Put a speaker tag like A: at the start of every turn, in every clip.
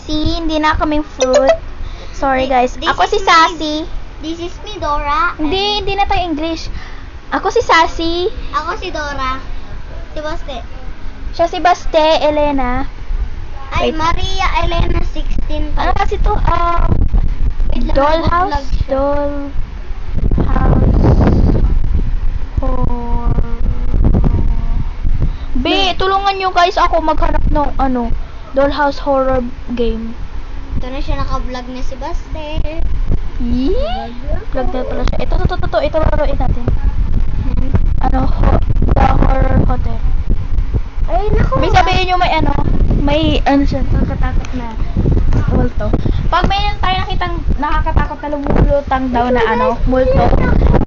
A: Sassy. Hindi na kaming fruit. Sorry guys.
B: This
A: Ako
B: is
A: si Sassy.
B: This is me, Dora.
A: Hindi na tayo English. Ako si Sassy.
B: Ako si Dora. Si Baste.
A: Siya si Baste, Elena.
B: Ay,
A: Wait.
B: Maria Elena 16.
A: Ano kasi to?
B: Wait lang,
A: Dollhouse?
B: nag-vlog siya.
A: Dollhouse. B, tulungan nyo guys ako maghanap ng Dollhouse horror game.
B: Ito na siya naka-vlog na si Baste.
A: Yee! Vlog na pala siya. Ito laruin natin. The horror hotel.
B: Ay, naku.
A: May sabihin nyo may siya, nakakatakot na multo. Pag may tayo nakitang nakakatakot na lumulutang daw na multo,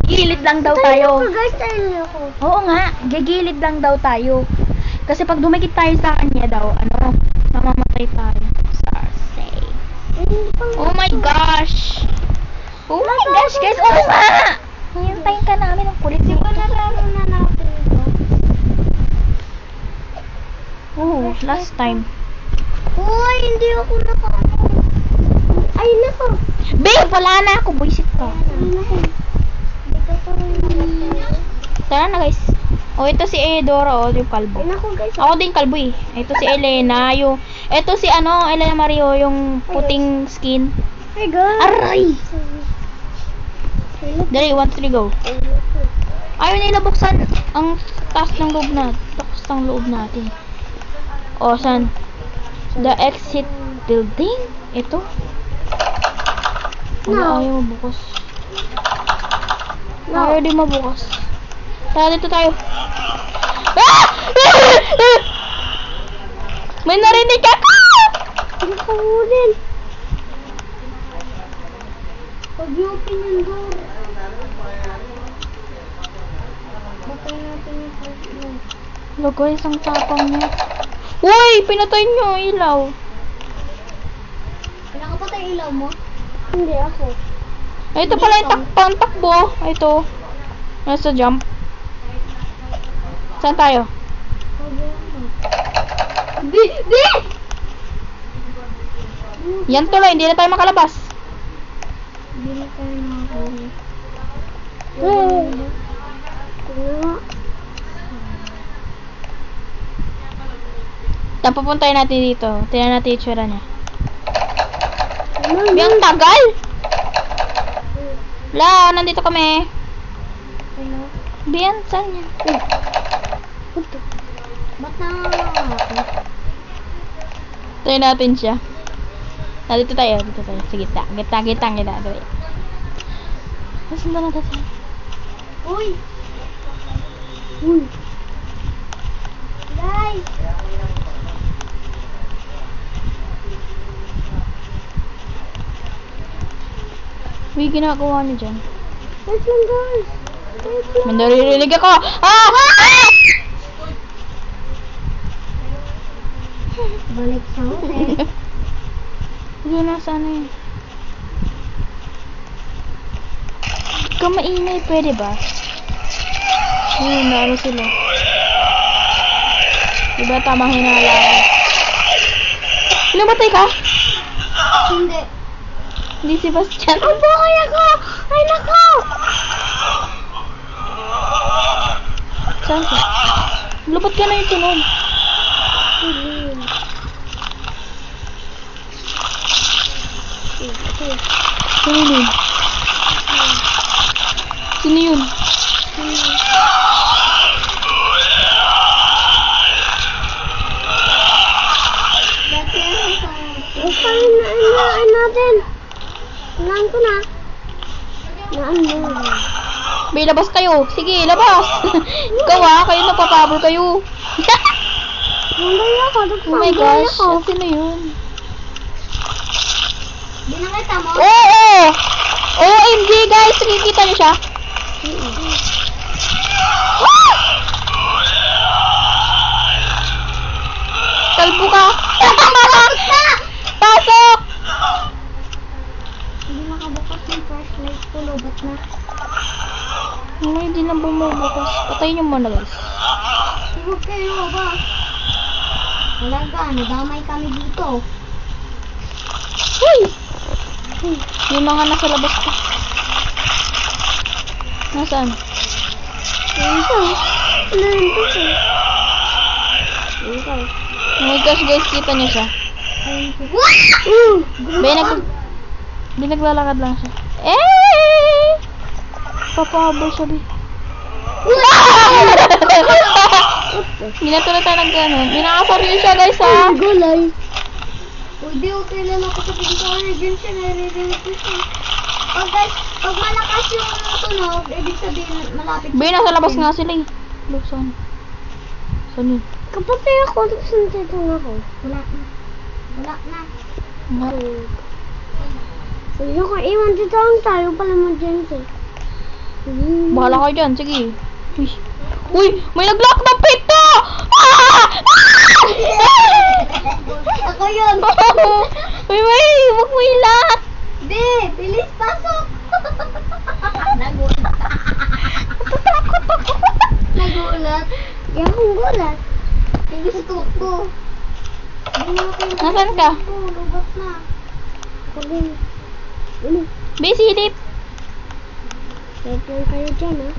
A: gilid lang daw tayo.
B: Guys, tayo ako.
A: Oo nga, gigilid lang daw tayo. Kasi pag dumikit tayo sa kanya daw, mamamatay tayo. Sarsay. Oh my gosh! Oh my gosh, guys! Oo nga! Hintayin ka namin ang kulit.
B: Hindi ko nararanasan natin ito.
A: Oh, last time.
B: Uy, hindi ako Ay, naku.
A: Babe, wala na ako. Buisit ka.
B: Ay, naku. Hindi ko pa rin
A: Tara na guys. Oh, ito si Edora, yung kalbo.
B: Ay, naku guys.
A: Ako din kalbo eh. Ito si Elena, ito si Elena Mario, yung puting skin.
B: Hey guys.
A: Aray! Dali, 1, 3, go. Ayaw nila buksan ang taas ng loob natin. O, saan? The exit building? Ito?
B: No.
A: Ayaw mabukas.
B: No.
A: Ayaw di mabukas. Tara, dito tayo. Ah! May narinig ako!
B: Hindi ko hulin. Pag-open yung door. Batay natin yung first floor.
A: Hello guys, ang tapang niya. Uy! Pinatay niyo ang ilaw.
B: Nakapatay ilaw mo? Hindi ako.
A: Ay, ito pala yung takbo. Ito. Nasa jump. Saan tayo?
B: Di!
A: Yan tuloy, hindi na tayo makalabas.
B: Hindi na tayo nakakawin.
A: Saan pupuntahin natin dito? Tingnan natin yung tsura niya. Ang tagal! Wala, nandito kami. Bian, saan niya?
B: Ba't na?
A: Tingnan natin siya. Dito tayo. Sige, gitna. Dali. Saan ba natin siya?
B: Uy! Guys!
A: Uy, ginagawa niyo dyan.
B: Wait lang guys!
A: May naririnig ako! Ah!
B: Balik sa hotel.
A: Hindi na sana yun. Kung maingay, pwede ba? Ayun, sila. Diba tamang hinala? Namatay ka?
B: Hindi.
A: Hindi si Bastian.
B: Ang buhay ako! Ay nako!
A: Saan ka? Lupat ka na yung tunog. Sino yun? Sino yun?
B: Naan natin. Naan ko na. Naan mo.
A: May labas kayo. Sige, labas. Ikaw kayo napapabol kayo.
B: Nandun ako.
A: Oh my gosh. Sino yun?
B: Binakita mo?
A: Oo! OMG guys! Nakikita niyo siya? Kalbo ka! Pasok!
B: Hindi nakabukas yung flashlight ko. Lobat na.
A: Hindi na bumubukas. Patayin niyo muna guys.
B: Huwag kayo ba? Talaga, nadamay kami dito.
A: Yung mga nasa labas ko. Nasaan?
B: Ito. Ano ito siya? Ito.
A: Oh my gosh guys, kita niyo siya. Naglalakad lang siya. Papahabol siya, Bi. Ginatulad tayo ng gano'n. Binakasaryo siya, guys, ha?
B: Gulay. Hindi, okay lang ako sa pinto. Diyan siya, nare-ready ko siya. Oh guys, pag malakas yung tunog, ibig sabihin malapit.
A: Bi, nasa labas nga sila, eh. Saan? Saan yun?
B: Kapatay ako, saan dito ako? Wala na. Wala na. Sige ko, iwan dito lang tayo pala mo dyan siya.
A: Bahala kayo dyan, sige. Uy, may nag-lock ng pinto!
B: Ako yun.
A: Uy, huwag mo i-lock.
B: Be, bilis, pasok. Nagulat. Yan kong gulat. Yung gusto ko.
A: Nasaan ka?
B: Lubot na. Ako din.
A: Bi, silip.
B: Wait lang kayo dyan, ha?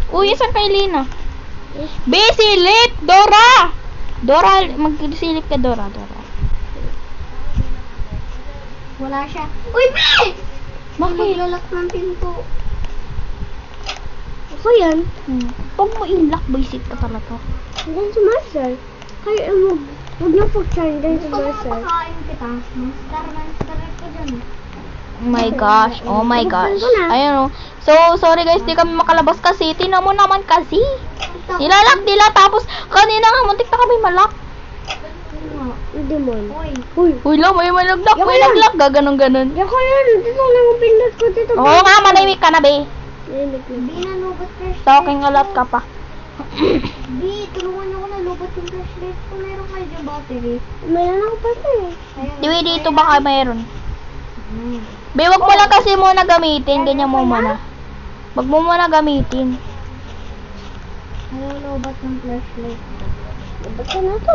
A: Uy, saan kay Lina? Bi, silip! Dora! Dora, mag-silip ka, Dora.
B: Wala siya. Uy, Be!
A: Bakit?
B: Maglalak ng pinto. Ako yan.
A: Huwag mo i-lock, basic ka talaga.
B: Hanggang si Marcel. Kayo, huwag niyo po siya hanggang si
A: Ano
B: Marcel. Gusto mo pakain kita? Monster ko dyan.
A: Oh my gosh. Ayun, oh. So, sorry guys, di kami makalabas kasi. Tingnan mo naman kasi. Nilalak nila, tapos kanina nga, muntik na kami malak.
B: Hindi mo.
A: Uy, lang, may malaglock, gaganong-ganon.
B: Yako yun. Dito lang ang pindot ko dito.
A: Oo nga, manahimik ka na, be.
B: Di na lubot first.
A: Talking a lot ka pa.
B: Di, tulungan niyo ko na lubot yung flashlight. Kung meron kayo dyan battery. Mayroon ako pa ito eh.
A: Diwi, dito baka mayroon. Be, wag mo lang kasi muna gamitin. Ganyan mo muna. Wag mo muna gamitin.
B: Ayaw lubot ng flashlight. Lubot ka na to.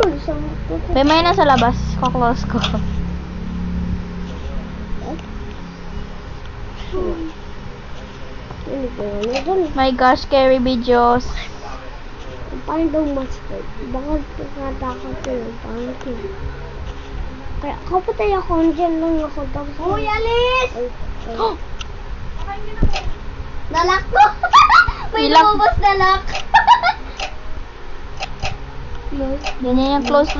A: Be, may nasa labas. Kaklose ko. My gosh, scary videos.
B: Paano daw master? Bakit nakatakot ko lang? Paano ko? Kaya kapatay ako, andyan lang ako. Uy, alis! Nalak ko! May
A: Ilak.
B: lumabas na lock!
A: Ganyan yung close.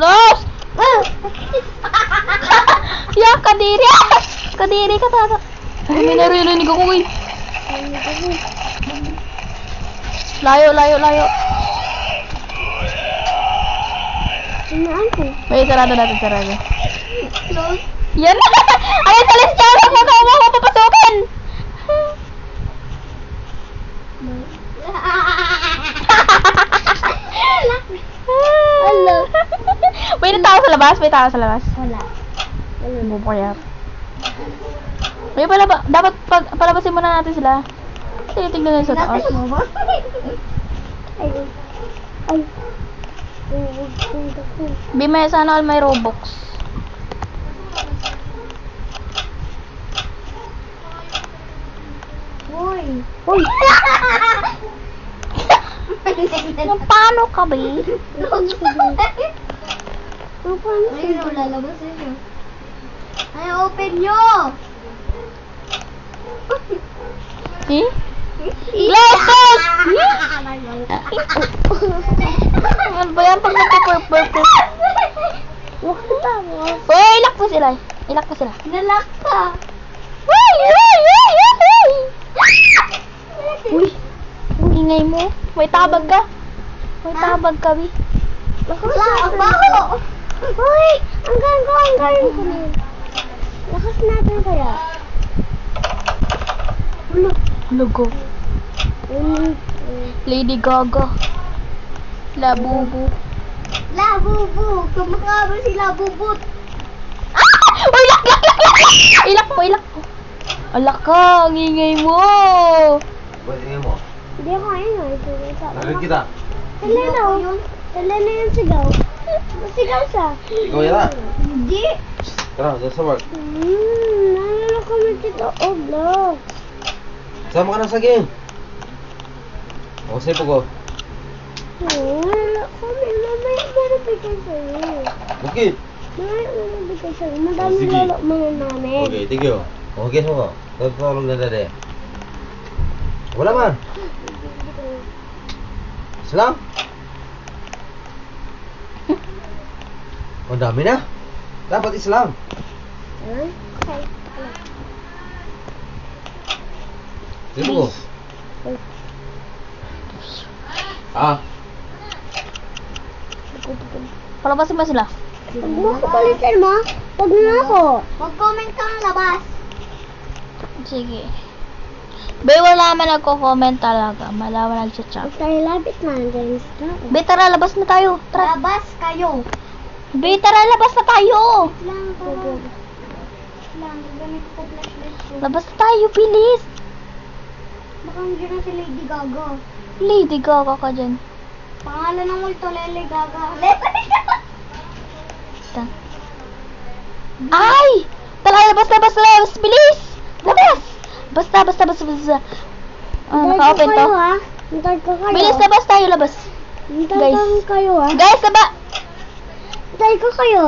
A: Ya, kadiri! Kadiri ka tata. Ay, may naririnig ako, eh. Layo.
B: Sinaan ko?
A: May sarado natin, sarado.
B: Close?
A: Yan! Ay, salis siya! Huwag mo papasukin!
B: Hello?
A: May tao sa labas?
B: Wala.
A: Bubuyat. May dapat palabasin muna natin sila. Tinitignan nila sa taas.
B: Ay.
A: Bime, sana all may Robux.
B: Hoy.
A: Paano ka ba?
B: Ayun, lalabas siya. Ay, open nyo!
A: Eh? Glasses! Ano ba yan pag nagpa-purple? Uy, ilak mo sila.
B: Nalak ka!
A: Uy! Ingay mo. May tabag ka. Bi.
B: Wala, ang baho! Uy! Ang galing ko na yun. Lakas natin kaya.
A: Logo. Lady Gaga. Labubu.
B: Labubu! Kumakaba si Labubut!
A: Uy, lak! Ilak mo. Alak ka, ang ingay mo.
C: Ba't ingay mo?
B: Hindi ako ayun.
C: Nagag kita.
B: Tala na yung sigaw. Masigaw siya.
C: Ikaw yan.
B: Hindi.
C: Tara, sa work.
B: Nalala kami dito, vlog.
C: Sama ka na sa game. O, sige po ko.
B: Wala kami. Mamaya marabigay sa'yo.
C: Bakit?
B: Mamaya marabigay sa'yo. Madami
C: Sige.
B: lolo mga namin.
C: Okay, thank you. Okay, mo ko. Tatawag na dade. Wala man. Islam? Ang dami na. Dapat Islam.
B: Okay.
C: Sige po ko. Ah,
A: Palabasin ba sila?
B: Pag mo ako palitan mo, pag na ako. Mag-comment kang labas.
A: Sige. Be, wala naman nagko-comment talaga. Malaman nag-chat.
B: Pag tayo labit na, dyan sa
A: Be, tara, labas na tayo. Tara.
B: labas kayo.
A: Be, tara, labas na tayo.
B: Lang, lang, ganito ko flashlight ko.
A: Labas na tayo, bilis.
B: Baka nandiyan na si Lady Gaga.
A: Lady Gaga ka dyan.
B: Pangalan ng multo, Lele Gaga.
A: Ta- Ay! Tara, labas, bilis! Labas! Basta. Naka-open to.
B: Hintay ko kayo.
A: Bilis, labas tayo, labas.
B: Hintay
A: Guys.
B: ko kayo ha.
A: Guys, laba!
B: Hintay ko kayo.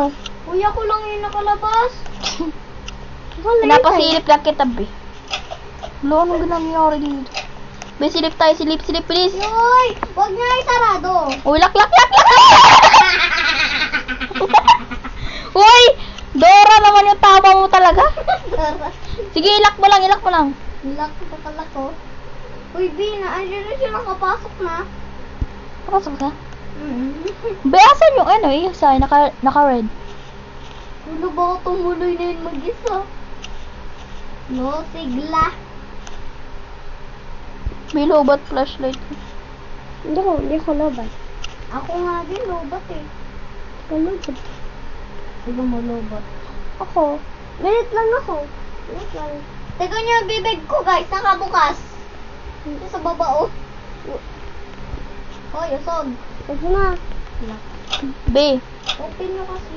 B: Kuya ko lang yung nakalabas.
A: Pinapasilip lang kita, be. Wala, anong nangyari dito? Be, silip tayo, silip, bilis.
B: Yoy! Huwag nga isarado.
A: Uy, lak! Uy! Dora naman yung tama mo talaga. Sige, ilak mo lang.
B: Lock ko pala ko. Uy, Bina, andyan na siya nakapasok na.
A: Pasok ka? Be, asan yung ano yung sign? Naka-red.
B: Ano ba ako tumuloy na yun mag-isa? No, sigla.
A: May lobat flashlight.
B: Hindi ko lobat. Ako nga din, lobat eh. Lobat.
A: Sino mo lobat?
B: Ako. Minute lang ako. Minute lang. Teka niyo yung bibig ko guys, nakabukas. Ito sa baba oh. Hoy, usog. Ito na.
A: Be,
B: Open nyo kasi.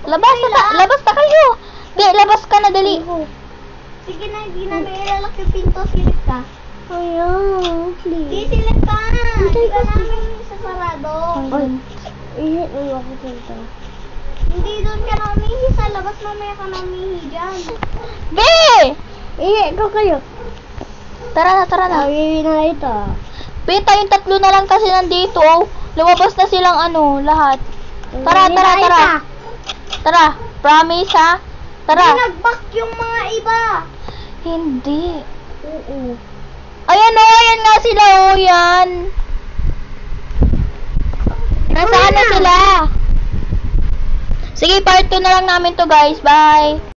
A: labas na kayo. Be, labas ka na, dali.
B: Sige na, hindi na may ilalak yung pinto. Silip ka. Ayaw, please. Di, silip ka. Hindi ka namin sasarado. Ihit mo ako pinto. Hindi doon ka na umihi sa labas. Mamaya ka na umihi dyan.
A: Be!
B: Ihit ko kayo.
A: Tara na.
B: Awi na ito.
A: Be, tayong tatlo na lang kasi nandito. Lumabas na silang lahat. Tara. Tara, promise ha? Tara.
B: Hindi nag-back yung mga iba.
A: Hindi.
B: Oo.
A: Ayan nga sila, yan. Nasaan na sila? Sige, part 2 na lang namin to guys. Bye.